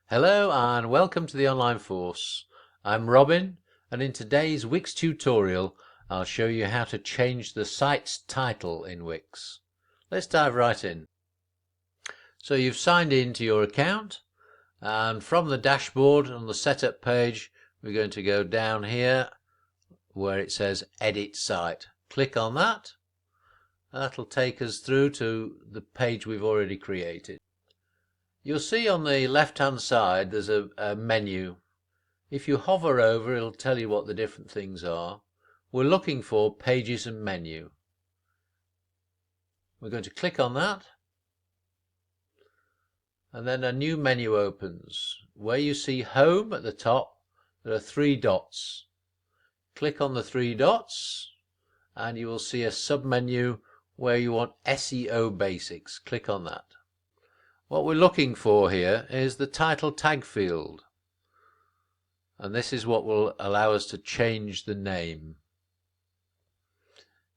Hello and welcome to the Online Force. I'm Robin, and in today's Wix tutorial I'll show you how to change the site's title in Wix. Let's dive right in. So you've signed in to your account, and from the dashboard on the setup page we're going to go down here where it says Edit Site. Click on that. That'll take us through to the page we've already created. You'll see on the left hand side there's a menu. If you hover over, it'll tell you what the different things are. We're looking for Pages and Menu. We're going to click on that, and then a new menu opens. Where you see Home at the top, there are three dots. Click on the three dots and you will see a sub-menu where you want SEO Basics. Click on that. What we're looking for here is the title tag field, and this is what will allow us to change the name.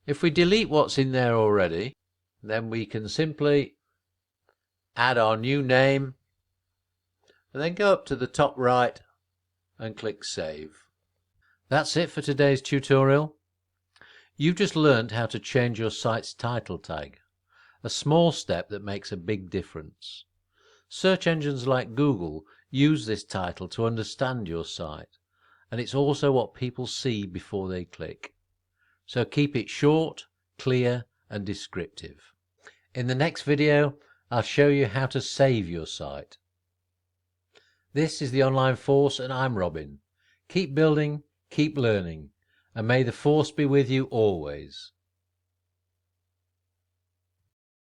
If we delete what's in there already, then we can simply add our new name and then go up to the top right and click Save. That's it for today's tutorial. You've just learned how to change your site's title tag, a small step that makes a big difference. Search engines like Google use this title to understand your site, and it's also what people see before they click. So keep it short, clear and descriptive. In the next video, I'll show you how to save your site. This is the Online Force and I'm Robin. Keep building, keep learning, and may the Force be with you always.